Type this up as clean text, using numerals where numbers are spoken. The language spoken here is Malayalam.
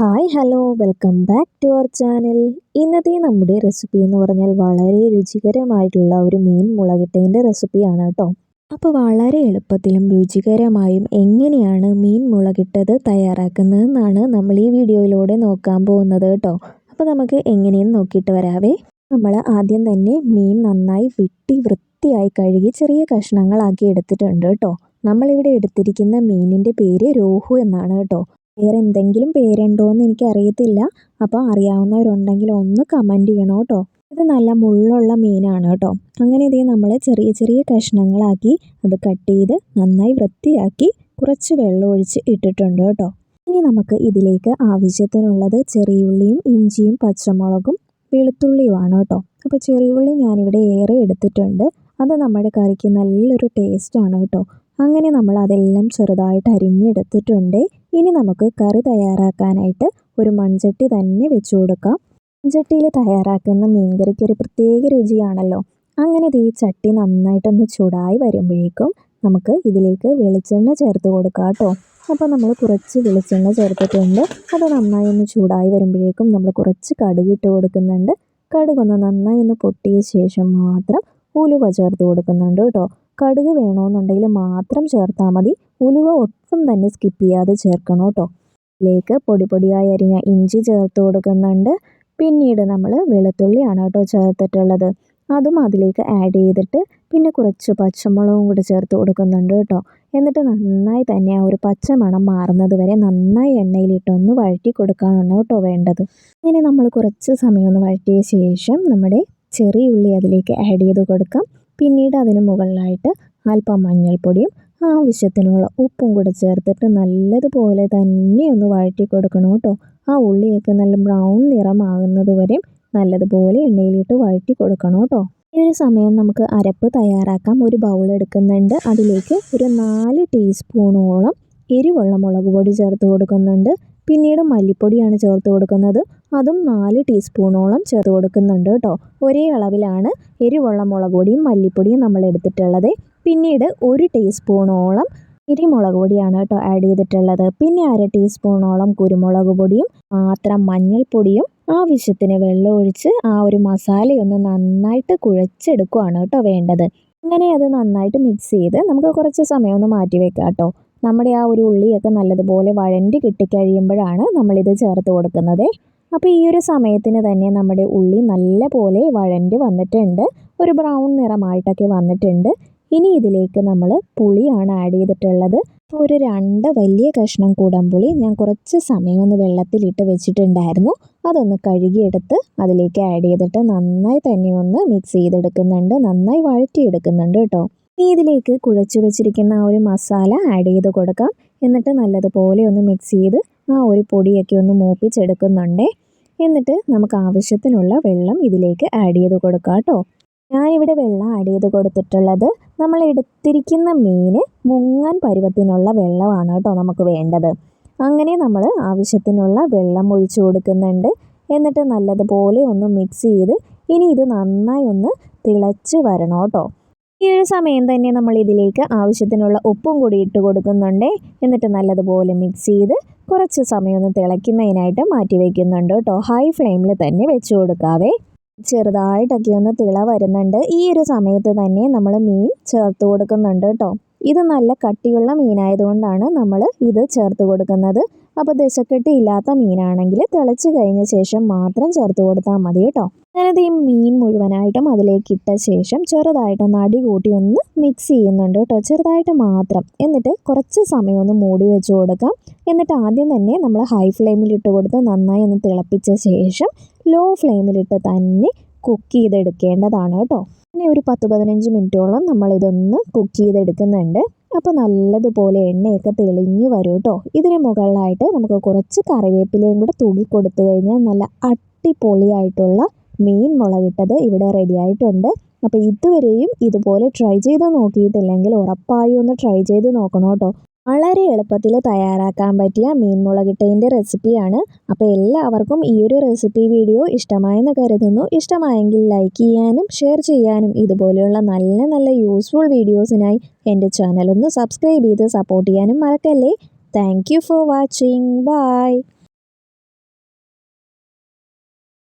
Hi hello welcome back to our channel. ഇന്നത്തെ നമ്മുടെ റെസിപ്പി എന്ന് പറഞ്ഞാൽ വളരെ രുചികരമായിട്ടുള്ള ഒരു മീൻ മുളകിട്ടതിൻ്റെ റെസിപ്പിയാണ് കേട്ടോ. അപ്പോൾ വളരെ എളുപ്പത്തിലും രുചികരമായും എങ്ങനെയാണ് മീൻ മുളകിട്ടത് തയ്യാറാക്കുന്നതെന്നാണ് നമ്മൾ ഈ വീഡിയോയിലൂടെ നോക്കാൻ പോകുന്നത് കേട്ടോ. അപ്പോൾ നമുക്ക് എങ്ങനെയെന്ന് നോക്കിയിട്ട് വരാവേ. നമ്മൾ ആദ്യം തന്നെ മീൻ നന്നായി വൃത്തിയായി കഴുകി ചെറിയ കഷ്ണങ്ങളാക്കി എടുത്തിട്ടുണ്ട് കേട്ടോ. നമ്മളിവിടെ എടുത്തിരിക്കുന്ന മീനിൻ്റെ പേര് രോഹു എന്നാണ് കേട്ടോ. വേറെ എന്തെങ്കിലും പേരുണ്ടോ എന്ന് എനിക്കറിയത്തില്ല. അപ്പോൾ അറിയാവുന്നവരുണ്ടെങ്കിൽ ഒന്ന് കമൻറ്റ് ചെയ്യണം കേട്ടോ. ഇത് നല്ല മുള്ളുള്ള മീനാണ് കേട്ടോ. അങ്ങനെ ഇതേ നമ്മൾ ചെറിയ ചെറിയ കഷ്ണങ്ങളാക്കി അത് കട്ട് ചെയ്ത് നന്നായി വൃത്തിയാക്കി കുറച്ച് വെള്ളം ഒഴിച്ച് ഇട്ടിട്ടുണ്ട് കേട്ടോ. ഇനി നമുക്ക് ഇതിലേക്ക് ആവശ്യത്തിനുള്ളത് ചെറിയുള്ളിയും ഇഞ്ചിയും പച്ചമുളകും വെളുത്തുള്ളിയുമാണ് കേട്ടോ. അപ്പോൾ ചെറിയുള്ളി ഞാനിവിടെ ഏറെ എടുത്തിട്ടുണ്ട്. അത് നമ്മുടെ കറിക്ക് നല്ലൊരു ടേസ്റ്റാണ് കേട്ടോ. അങ്ങനെ നമ്മൾ അതെല്ലാം ചെറുതായിട്ട് അരിഞ്ഞെടുത്തിട്ടുണ്ട്. ഇനി നമുക്ക് കറി തയ്യാറാക്കാനായിട്ട് ഒരു മൺചട്ടി തന്നെ വെച്ച് കൊടുക്കാം. മൺചട്ടിയിൽ തയ്യാറാക്കുന്ന മീൻകറിക്ക് ഒരു പ്രത്യേക രുചിയാണല്ലോ. അങ്ങനെ ഈ ചട്ടി നന്നായിട്ടൊന്ന് ചൂടായി വരുമ്പോഴേക്കും നമുക്ക് ഇതിലേക്ക് വെളിച്ചെണ്ണ ചേർത്ത് കൊടുക്കാം കേട്ടോ. അപ്പോൾ നമ്മൾ കുറച്ച് വെളിച്ചെണ്ണ ചേർത്തിട്ടുണ്ട്. അത് നന്നായി ഒന്ന് ചൂടായി വരുമ്പോഴേക്കും നമ്മൾ കുറച്ച് കടുക് ഇട്ട് കൊടുക്കുന്നുണ്ട്. കടുകൊന്ന് നന്നായി ഒന്ന് പൊട്ടിയ ശേഷം മാത്രം ഉലുവ ചേർത്ത് കൊടുക്കുന്നുണ്ട് കേട്ടോ. കടുക് വേണമെന്നുണ്ടെങ്കിൽ മാത്രം ചേർത്താൽ മതി. ഉലുവ ഒട്ടും തന്നെ സ്കിപ്പ് ചെയ്യാതെ ചേർക്കണം കേട്ടോ. ഇതിലേക്ക് പൊടിയായി അരിഞ്ഞ ഇഞ്ചി ചേർത്ത് കൊടുക്കുന്നുണ്ട്. പിന്നീട് നമ്മൾ വെളുത്തുള്ളിയാണ് കേട്ടോ ചേർത്തിട്ടുള്ളത്. അതും അതിലേക്ക് ആഡ് ചെയ്തിട്ട് പിന്നെ കുറച്ച് പച്ചമുളകും കൂടി ചേർത്ത് കൊടുക്കുന്നുണ്ട് കേട്ടോ. എന്നിട്ട് നന്നായി തന്നെ ആ ഒരു പച്ചമണം മാറുന്നത് വരെ നന്നായി എണ്ണയിലിട്ടൊന്ന് വഴറ്റി കൊടുക്കാനാണ് കേട്ടോ വേണ്ടത്. ഇങ്ങനെ നമ്മൾ കുറച്ച് സമയം ഒന്ന് വഴറ്റിയ ശേഷം നമ്മുടെ ചെറിയ ഉള്ളി അതിലേക്ക് ആഡ് ചെയ്ത് കൊടുക്കാം. പിന്നീട് അതിന് മുകളിലായിട്ട് അല്പം മഞ്ഞൾപ്പൊടിയും ആവശ്യത്തിനുള്ള ഉപ്പും കൂടെ ചേർത്തിട്ട് നല്ലതുപോലെ തന്നെ ഒന്ന് വഴറ്റി കൊടുക്കണം കേട്ടോ. ആ ഉള്ളിയൊക്കെ നല്ല ബ്രൗൺ നിറമാകുന്നത് വരെയും നല്ലതുപോലെ എണ്ണയിലിട്ട് വഴറ്റി കൊടുക്കണം കേട്ടോ. ഈ ഒരു സമയം നമുക്ക് അരപ്പ് തയ്യാറാക്കാം. ഒരു ബൗൾ എടുക്കുന്നുണ്ട്. അതിലേക്ക് ഒരു 4 ടീസ്പൂണോളം എരിവുള്ള മുളക് പൊടി ചേർത്ത് കൊടുക്കുന്നുണ്ട്. പിന്നീട് മല്ലിപ്പൊടിയാണ് ചേർത്ത് കൊടുക്കുന്നത്. അതും 4 ടീസ്പൂണോളം ചേർത്ത് കൊടുക്കുന്നുണ്ട് കേട്ടോ. ഒരേ അളവിലാണ് എരിവുള്ള മുളക് പൊടിയും മല്ലിപ്പൊടിയും നമ്മൾ എടുത്തിട്ടുള്ളത്. പിന്നീട് 1 ടീസ്പൂണോളം എരിമുളക് പൊടിയാണ് കേട്ടോ ആഡ് ചെയ്തിട്ടുള്ളത്. പിന്നെ 1/2 ടീസ്പൂണോളം കുരുമുളക് പൊടിയും മാത്രം മഞ്ഞൾപ്പൊടിയും ആവശ്യത്തിന് വെള്ളം ഒഴിച്ച് ആ ഒരു മസാലയൊന്ന് നന്നായിട്ട് കുഴച്ചെടുക്കുകയാണ് കേട്ടോ വേണ്ടത്. അങ്ങനെ അത് നന്നായിട്ട് മിക്സ് ചെയ്ത് നമുക്ക് കുറച്ച് സമയം ഒന്ന് മാറ്റി വെക്കാം കേട്ടോ. നമ്മുടെ ആ ഒരു ഉള്ളിയൊക്കെ നല്ലതുപോലെ വഴണ്ടി കിട്ടിക്കഴിയുമ്പോഴാണ് നമ്മളിത് ചേർത്ത് കൊടുക്കുന്നത്. അപ്പോൾ ഈ ഒരു സമയത്തിന് തന്നെ നമ്മുടെ ഉള്ളി നല്ല പോലെ വഴണ്ടി വന്നിട്ടുണ്ട്. ഒരു ബ്രൗൺ നിറമായിട്ടൊക്കെ വന്നിട്ടുണ്ട്. ഇനി ഇതിലേക്ക് നമ്മൾ പുളിയാണ് ആഡ് ചെയ്തിട്ടുള്ളത്. ഒരു 2 വലിയ കഷ്ണം കുടംപുളി ഞാൻ കുറച്ച് സമയം ഒന്ന് വെള്ളത്തിലിട്ട് വെച്ചിട്ടുണ്ടായിരുന്നു. അതൊന്ന് കഴുകിയെടുത്ത് അതിലേക്ക് ആഡ് ചെയ്തിട്ട് നന്നായി തന്നെ ഒന്ന് മിക്സ് ചെയ്തെടുക്കുന്നുണ്ട്. നന്നായി വഴറ്റിയെടുക്കുന്നുണ്ട് കേട്ടോ. ഇനി ഇതിലേക്ക് കുഴച്ച് വെച്ചിരിക്കുന്ന ആ ഒരു മസാല ആഡ് ചെയ്ത് കൊടുക്കാം. എന്നിട്ട് നല്ലതുപോലെ ഒന്ന് മിക്സ് ചെയ്ത് ആ ഒരു പൊടിയൊക്കെ ഒന്ന് മൂപ്പിച്ചെടുക്കുന്നുണ്ട്. എന്നിട്ട് നമുക്ക് ആവശ്യത്തിനുള്ള വെള്ളം ഇതിലേക്ക് ആഡ് ചെയ്ത് കൊടുക്കാം കേട്ടോ. ഞാനിവിടെ വെള്ളം ആഡ് ചെയ്ത് കൊടുത്തിട്ടുള്ളത് നമ്മൾ എടുത്തിരിക്കുന്ന മീന് മുങ്ങാൻ പരുവത്തിനുള്ള വെള്ളമാണ് കേട്ടോ നമുക്ക് വേണ്ടത്. അങ്ങനെ നമ്മൾ ആവശ്യത്തിനുള്ള വെള്ളം ഒഴിച്ചു കൊടുക്കുന്നുണ്ട്. എന്നിട്ട് നല്ലതുപോലെ ഒന്ന് മിക്സ് ചെയ്ത് ഇനി ഇത് നന്നായി ഒന്ന് തിളച്ച് വരണം കേട്ടോ. ഈ ഒരു സമയം തന്നെ നമ്മൾ ഇതിലേക്ക് ആവശ്യത്തിനുള്ള ഉപ്പും കൂടി ഇട്ട് കൊടുക്കുന്നുണ്ട്. എന്നിട്ട് നല്ലതുപോലെ മിക്സ് ചെയ്ത് കുറച്ച് സമയം ഒന്ന് തിളയ്ക്കുന്നതിനായിട്ട് മാറ്റി വയ്ക്കുന്നുണ്ട് കേട്ടോ. ഹൈ ഫ്ലെയിമിൽ തന്നെ വെച്ച് കൊടുക്കാവേ. ചെറുതായിട്ടൊക്കെ ഒന്ന് തിള വരുന്നുണ്ട്. ഈ ഒരു സമയത്ത് തന്നെ നമ്മൾ മീൻ ചേർത്ത് കൊടുക്കുന്നുണ്ട് കേട്ടോ. ഇത് നല്ല കട്ടിയുള്ള മീനായതുകൊണ്ടാണ് നമ്മൾ ഇത് ചേർത്ത് കൊടുക്കുന്നത്. അപ്പോൾ ദശക്കട്ടി ഇല്ലാത്ത മീനാണെങ്കിൽ തിളച്ച് കഴിഞ്ഞ ശേഷം മാത്രം ചേർത്ത് കൊടുത്താൽ മതി കേട്ടോ. ഞാനത് ഈ മീൻ മുഴുവനായിട്ടും അതിലേക്ക് ഇട്ട ശേഷം ചെറുതായിട്ടൊന്ന് അടി കൂട്ടി ഒന്ന് മിക്സ് ചെയ്യുന്നുണ്ട് കേട്ടോ. ചെറുതായിട്ട് മാത്രം. എന്നിട്ട് കുറച്ച് സമയം ഒന്ന് മൂടി വെച്ച് കൊടുക്കാം. എന്നിട്ട് ആദ്യം തന്നെ നമ്മൾ ഹൈ ഫ്ലെയിമിലിട്ട് കൊടുത്ത് നന്നായി ഒന്ന് തിളപ്പിച്ച ശേഷം ലോ ഫ്ലെയിമിലിട്ട് തന്നെ കുക്ക് ചെയ്തെടുക്കേണ്ടതാണ് കേട്ടോ. പിന്നെ ഒരു 10-15 മിനിറ്റോളം നമ്മളിതൊന്ന് കുക്ക് ചെയ്തെടുക്കുന്നുണ്ട്. അപ്പോൾ നല്ലതുപോലെ എണ്ണയൊക്കെ തെളിഞ്ഞ് വരും കേട്ടോ. ഇതിന് മുകളിലായിട്ട് നമുക്ക് കുറച്ച് കറിവേപ്പിലയും കൂടെ തൂക്കി കൊടുത്തു കഴിഞ്ഞാൽ നല്ല അടിപൊളിയായിട്ടുള്ള മീൻ മുളകിട്ടത് ഇവിടെ റെഡി ആയിട്ടുണ്ട്. അപ്പോൾ ഇതുവരെയും ഇതുപോലെ ട്രൈ ചെയ്ത് നോക്കിയിട്ടില്ലെങ്കിൽ ഉറപ്പായും ഒന്ന് ട്രൈ ചെയ്ത് നോക്കണം കേട്ടോ. വളരെ എളുപ്പത്തിൽ തയ്യാറാക്കാൻ പറ്റിയ മീൻ മുളകിട്ടതിൻ്റെ റെസിപ്പിയാണ്. അപ്പോൾ എല്ലാവർക്കും ഈ ഒരു റെസിപ്പി വീഡിയോ ഇഷ്ടമായെന്ന് കരുതുന്നു. ഇഷ്ടമായെങ്കിൽ ലൈക്ക് ചെയ്യാനും ഷെയർ ചെയ്യാനും ഇതുപോലെയുള്ള നല്ല നല്ല യൂസ്ഫുൾ വീഡിയോസിനായി എൻ്റെ ചാനൽ ഒന്ന് സബ്സ്ക്രൈബ് ചെയ്ത് സപ്പോർട്ട് ചെയ്യാനും മറക്കല്ലേ. Thank you for watching. By.